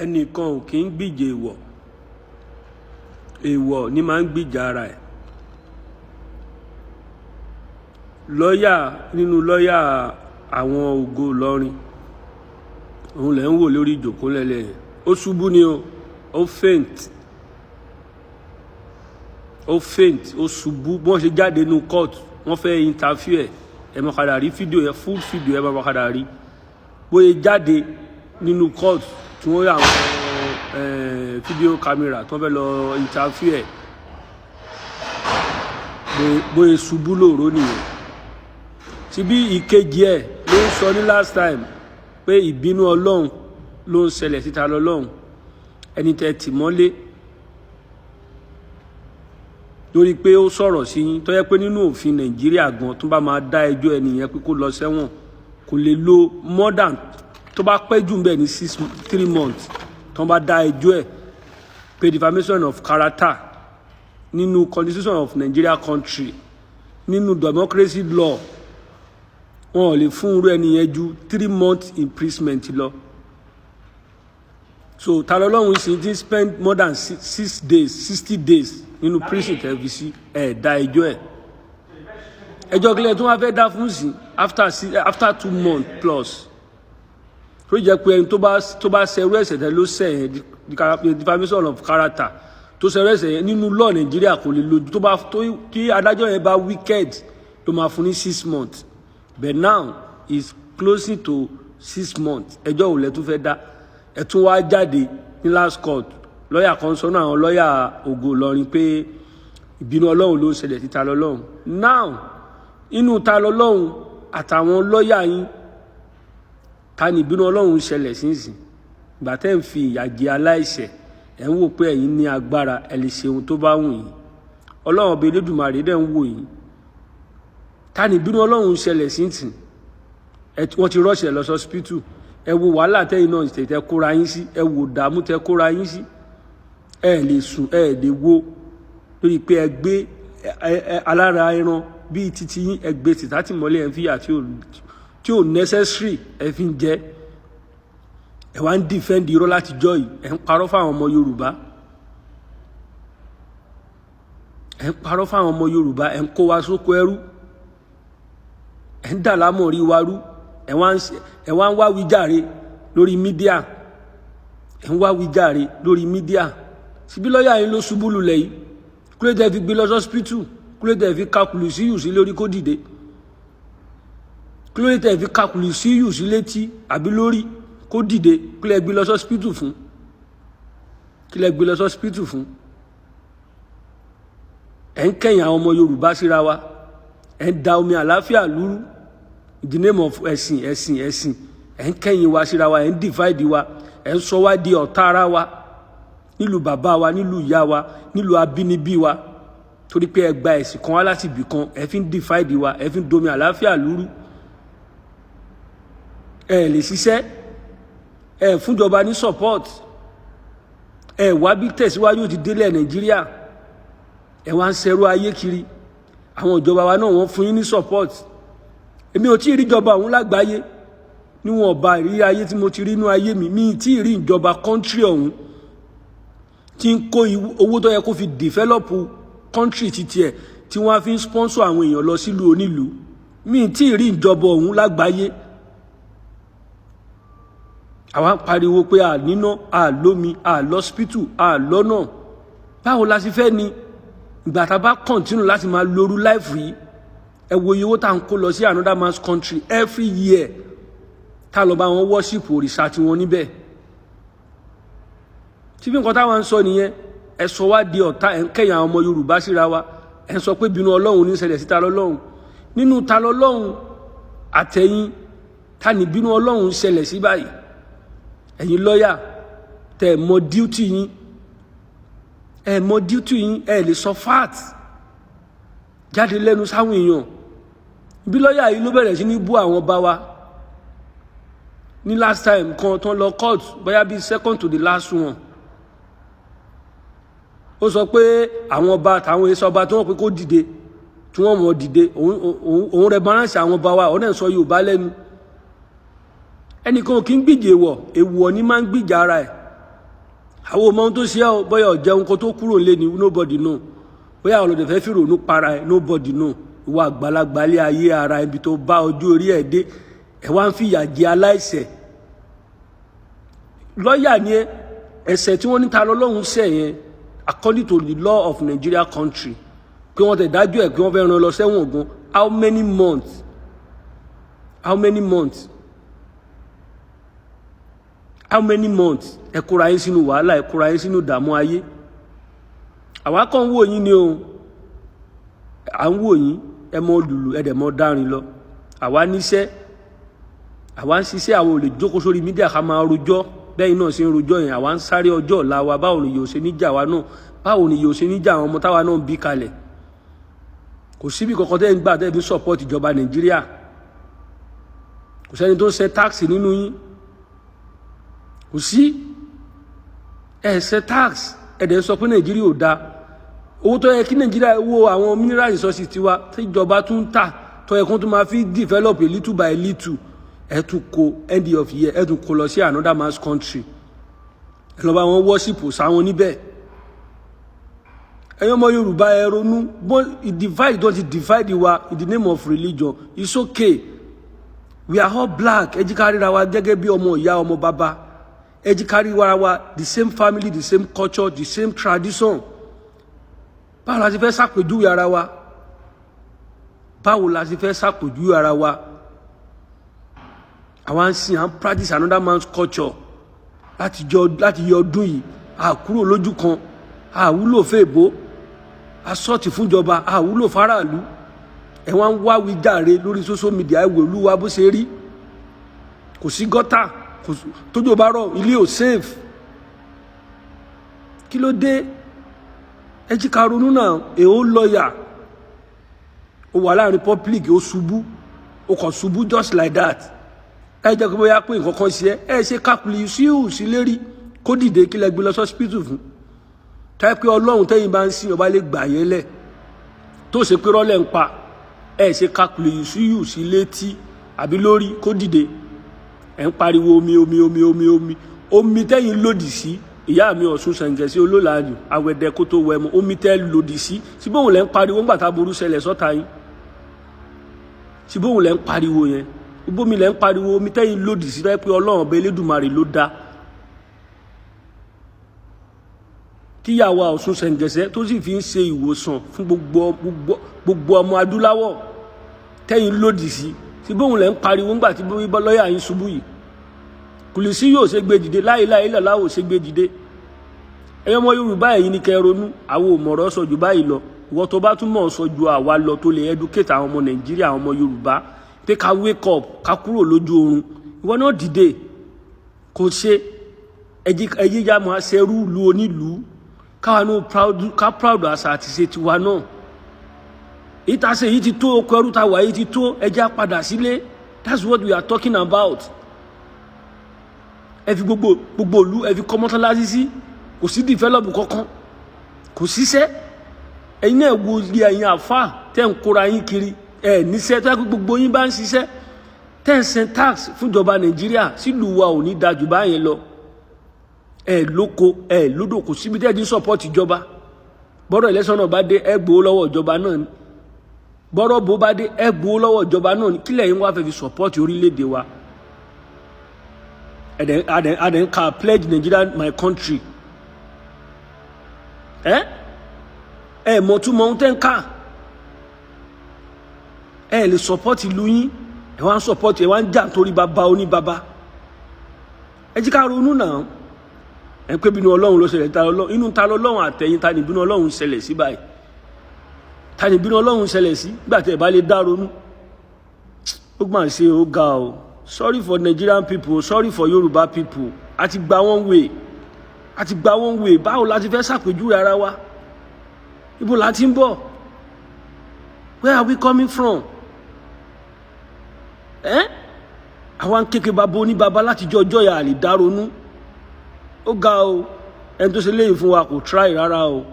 ẹnìkan ò kí ń gbìjà èèwọ̀, èèwọ̀ ni máa ń gbìjà ara ẹ̀. Lọ́yà nínú lọ́yà àwọn Ògo Ìlọrin òun lẹ̀ ń wò lórí ìjòkó lẹ́lẹ̀ yẹn, ó ṣubú ni ó faint, ó ṣubú bí wọ́n ṣe jáde nínú court wọ́n fẹ́ interview ẹ̀ máa padà rí fídíò yẹn, full fídíò ẹ̀ máa padà rí bóyá jáde nínú court tí wọ́n rí àwọn fídíò kámẹ́rà tí wọ́n fẹ́ lọ interview ẹ̀ bóyá ṣubú lóòró nìyẹn. Síbí ìkejì ẹ̀ ló ń sọ ní last time pé ìbínú Ọlọ́run ló ń ṣẹlẹ̀ síta lọ́lọ́run, ẹni tẹ́ tì mọ́lé lórí pé ó sọ̀rọ̀ sí yín tó yẹ pé nínú òfin Nàìjíríà gan tó bá máa dá ẹjọ́ ẹnìyẹn pé kó lọ sẹ́wọ̀n kò lè lo more than tó bá pẹ́ jù bẹ́ẹ̀ ní 3 months tó bá dá ẹjọ́ ẹ̀ pé defamation of character nínú constitution of Nigeria country nínú democracy law wọn ò lè fún irú ẹnìyẹn ju 3 months imprisonment lọ. So ta lọ́lọ́run sì ti spend more than 60 days nínú prison tẹ̀físí dá ẹjọ́ ẹ̀. Ẹjọ́ kílẹ̀ tó wá fẹ́ dá fún sí after 2 months plus. Tó jẹ́ pé ẹni tó bá ṣerú ẹ̀ṣẹ̀ tẹ́ ló ṣẹ̀ yẹn defamation of character tó ṣerú ẹ̀ṣẹ̀ yẹn nínú law Nàìjíríà kò lè lójú tí adájọ́ yẹn bá wicked tó máa fún ní 6 months. But now it's closing to 6 months. Ẹjọ́ ò lẹ tún fẹ́ dá ẹ tún wá jáde ní last court lọ́yà kan sọ náà àwọn lọ́yà Ògo Ìlọrin pé ìbínú Ọlọ́run ló ṣẹlẹ̀ sí ta lọ́lọ́run. Now inú ta lọ́lọ́run àtàwọn lọ́yà yín ta ni ìbínú Ọlọ́run ṣẹlẹ̀ sínsìn ìgbà tẹ́ ń fi ìyà jẹ aláìṣẹ̀ ẹ̀ ń wò pé ẹ̀yin ní agbára ẹ lè ṣe ohun tó bá wù yín. Ọlọ́run ọba Elédùmarè dẹ̀ ń wò yín. Ta ni ìbínú Ọlọ́run ṣẹlẹ̀ sínsìn wọ́n ti rọ́ọ̀ṣẹ̀ lọ hospital ẹ wo wàhálà tẹ́yìn náà tẹ́ kóra yín sí, ẹ wo dààmú tẹ́ kóra yín sí, ẹ lè sùn ẹ lè wo lórí pé ẹ gbé alára ẹran bíi titi yín ẹ gbé tìta tì mọ́lẹ̀ ẹ fi yà tí ò necessary ẹ fi ń jẹ ẹ wá ń defend irọ́ láti jọ yìí ẹ ń parọ́ fáwọn ọmọ Yorùbá ẹ ń kó wa sóko ẹrú ẹ ń dà lámọ̀rí wa rú ẹ wá ń wá wíjàre lórí mídíà síbí lọ́yà yín ló ṣubú lulẹ̀ yìí kúlẹ̀ tẹ́ fi gbé lọ hospital kúlẹ̀ tẹ́ fi kakùlù sí yù sí lórí kó dìde kúlẹ̀ tẹ́ fi kakùlù sí yù sí létí àbí lórí kó dìde kílẹ̀ gbé lọ hospital fún ẹ̀ ń kẹ̀yìn àwọn ọmọ Yorùbá síra wa ẹ̀ ń da omi àlàáfíà lúrú in the name of ẹ̀sìn ẹ̀ ń kẹ̀yìn wa síra wa ẹ̀ ń divide wa ẹ̀ ń sọ wá di ọ̀tá ara wa nílùú bàbá wa nílùú ìyá wa nílùú abínibí wa torí pé ẹ gba ẹ̀sìn kan wá láti ibì kan ẹ fi ń divide wa ẹ fi ń domi àlàáfíà lúrú ẹ lè ṣiṣẹ́ ẹ fúnjọba ní support ẹ wá bí tẹ̀síwájú ti délẹ̀ Nàìjíríà ẹ wá ń ṣẹrú ayé kiri àwọn ìjọba wa náà wọ́n fún yín ní support. Èmi ò tí ì rí ìjọba òun lágbàáyé níwọ̀n ọba ìrírí ayé tí mo ti rí inú ayé mi tí ì rí ìjọba country ọ̀hún tí ń kó owó tó yẹ kó fi develop country títí ẹ̀ tí wọ́n á fi ń sponsor àwọn èèyàn lọ sílùú onílùú mi tí ì rí ìjọba òun lágbàáyé. Àwa ń pariwo pé a níná a lómi a lọ́spítù a lọ́nà báwo la sì fẹ́ ni ìgbà tá a bá continue láti máa lóru life yìí ẹ wo iye owó tá à ń kó lọ sí another man's country every year tá lọ bá wọn worship òrìṣà tí wọn níbẹ̀ tí bí nǹkan táwọn ń sọ nìyẹn ẹ sọ wá di ọ̀tá ẹ ń kẹ̀yìn àwọn ọmọ Yorùbá síra wa ẹ ń sọ pé bínú Ọlọ́run ní ṣẹlẹ̀ sí ta lọ́lọ́run nínú ta lọ́lọ́run àtẹ̀yìn ta ní bínú Ọlọ́run ṣẹlẹ̀ sí báyìí ẹ̀yin lọ́yà tẹ́ mọ duty yín ẹ lè sọ fact jáde lẹ́nu sáwọn èèyàn bí lọ́yà yìí ló bẹ̀rẹ̀ sí ní bú àwọn ọba wa ní last time kan tán lọ court bóyá bí second to the last one ó sọ pé àwọn ọba àtàwọn èso ọba tí wọ́n pé kó dìde tí wọ́n mọ̀ dìde òun rẹ̀ balance àwọn ọba wa ọ̀nà sọ Yorùbá lẹ́nu ẹnìkan kì í gbìjà èèwọ̀ ní máa ń gbìjà ara ẹ̀ àwọn ọmọ tó ṣe ọ bóyá jẹun kó tó kúrò lé ní nobody know bóyá olóde fẹ́ fìrò ní para ẹ nobody know ìwà àgbàlagbà lé ayé ara ibi tó bá ojú orí ẹ̀ dé ẹ wá ń fìyà jẹ aláìṣẹ̀ lọ́ọ̀yà ni ẹ̀ṣẹ̀ tí wọ́n ní ta lọ́lọ́run ṣẹ̀ yẹn according to the law of Nigeria country pé wọ́n tẹ̀ dájú ẹ̀ pé wọ́n fẹ́ rán lọ sẹ́wọ̀n ogun how many months ẹ kóra yín sínú wàhálà ẹ kóra yín sínú ìdààmú ayé àwa kàn ń wò yín ni o à ń wò yín ẹ mọ lùlù ẹ dẹ̀ mọ dárin lọ àwa níṣẹ́ àwa ń ṣiṣẹ́ àwọn ò lè jókòó sórí mídíà ká máa rojọ́ bẹ́ẹ̀ náà ṣe ń rojọ́ yẹn àwa ń sáré ọjọ́ ọ̀la wa báwo ni yóò ṣe níjà wa náà báwo ni yóò ṣe níjà àwọn ọmọ táwa náà ń bí kalẹ̀ kò síbi kankan tẹ́ ń gbà tẹ́ ń support ìjọba Nàìjíríà kò sẹ́ni tó ń ṣe táàsì nínú yín kò sí ẹ ṣe tax ẹ̀dẹ̀ sọ pé Nàìjíríà ò dáa owó tó yẹ kí Nàìjíríà wo àwọn mineral resources tiwa tí ìjọba tún ń tà tó yẹ kó tún máa fi develop a little by little ẹ tún kó end of year ẹ tún kó lọ sí another man's country ẹ lọ bá wọn worship sáwọn níbẹ̀ ẹ̀yin ọmọ Yorùbá ẹ ronú divide don't divide wa in the name of religion it's okay we are all black ẹ jí ká ríra wa gẹ́gẹ́ bí ọmọ ìyá ọmọ bàbá ẹ jí ká ríra wa the same family the same culture the same tradition báwo la ti fẹ́ ṣàpèjúwe ara wa báwo la ti fẹ́ ṣàpèjúwe ara wa àwọn sin and practice another man's culture láti yọ ọdún yìí a kúrò lójú kan a wúlò fèèbó a sọ́ọ̀tì fúnjọba a wúlò faraàlú ẹ wá ń wá wíjàre lórí social media ẹ wò olúwa bó ṣe rí kò sí gọ́tà tójò bá rọ̀ ilé ò safe kí ló dé ẹ jí ká ronú náà èó lọ́ọ̀yà ó wà láàrin public ó ṣubú ó kàn ṣubú just like that ẹ jẹ́ pé bóyá pé nǹkan kan ṣe ẹ ṣe kápùlì sí lérí kó dìde kí lẹ gbé lọ sọ́spítù fún táyé pé ọlọ́run tẹ́yìn bá ń sìn ọba lè gbà yẹn lẹ̀ tó ṣe pé rọ́lẹ̀ ń pa ẹ ṣe kápùlì sí létí àbí lórí kó dìde ẹ ń pariwo omi tẹ́yìn lòdì sí ìyá mi Ọ̀ṣun Ṣàngẹ̀sí olólàájú àwẹ̀dẹ kó tó wẹ̀mú omi tẹ́ lòdì sí síbóhùn lẹ́ ń pariwo ńgbà tá burú ṣẹlẹ̀ sọ́ta yín síbóhùn lẹ́ ń pariwo yẹn ibómi lẹ́ ń pariwo omi tẹ́yìn lòdì sí pé Ọlọ́run ọba Elédùmarè ló dá tíyàwó Ọ̀ṣun Ṣàngẹ̀sí tó sì fi ń ṣe ìwòsàn fún gbogbo ọmọ adúláwọ̀ tẹ́yìn lòdì sí síbóhùn lẹ́ ń pariwo ńgbà tí lọ́ọ̀yà yín ṣubú yìí kùlìsí yóò ṣe gbé dìde láìláì lọ́láwò ṣe gbé dìde ẹ̀yin ọmọ Yorùbá ẹ̀yin ni kẹ́ ronú àwọn òmọ̀rọ̀ sọ jù báyìí lọ ìwọ tó bá tún mọ̀ sọ ju àwa lọ tó lè educate àwọn ọmọ Nàìjíríà àwọn ọmọ Yorùbá pé ká wake up ká kúrò lójú oorun ìwọ náà dìde kò ṣe ẹjí ya máa ṣerú lu onílùú káwa náà proud àṣà àti ṣe tiwa náà ìtàṣe yìí ti tó okò ẹrú ta wà yìí ti tó ẹjá padà sílé that's what we are talking about ẹ fi gbogbo ìlú ẹ fi kọ́ mọ́sálásí sí kò sí develop kankan kò síṣẹ́ ẹ̀yin náà wo ilé ẹ̀yin àfà tẹ́ ń kóra yín kiri ẹ̀ níṣẹ́ tó yẹ kó gbogbo yín bá ń ṣiṣẹ́ tẹ́ ń san tax fúnjọba Nàìjíríà sílùú wa ò ní dájú báyẹn lọ ẹ̀ lóko ẹ̀ lódò kò síbi tẹ́ ẹ ti support ìjọba bọ́rọ̀ election náà bá dé ẹ gbowó lọ́wọ́ ìjọba náà ni bọ́rọ̀ bó bá dé ẹ gbowó lọ́wọ́ ìjọba náà ni kílẹ̀ yín wá fẹ́ fi support orílẹ̀-èdè wa I then can pledge Nigeria my country. Mo tún mọ ohun tẹ́ ń kà lè support ìlú yín ẹ wá ń support ẹ wá ń jà nítorí bàbá oníbàbá ẹ jí ká ronú náà ẹ pé bínú Ọlọ́run ló ṣẹlẹ̀ ta Ọlọ́run inú ta lọ́lọ́run àtẹ̀yìn ta ni bínú Ọlọ́run ṣẹlẹ̀ sí báyìí ta ni bínú Ọlọ́run ṣẹlẹ̀ sí gbà tẹ́ ẹ bá lè dá ronú ó gbà ń ṣe ó ga o. Sorry for Nigerian people, sorry for Yoruba people. Àti gba one way. Báwo la ti fẹ́ ṣàpèjúwe ara wa? Ibo la ti ń bọ̀? Where are we coming from? Àwọn kékeré bàbá oníbàbá láti jọjọ́ yà lè dá ronú. Ó ga o. Ẹni tó ṣe léyìn fún wa kò try rárá o.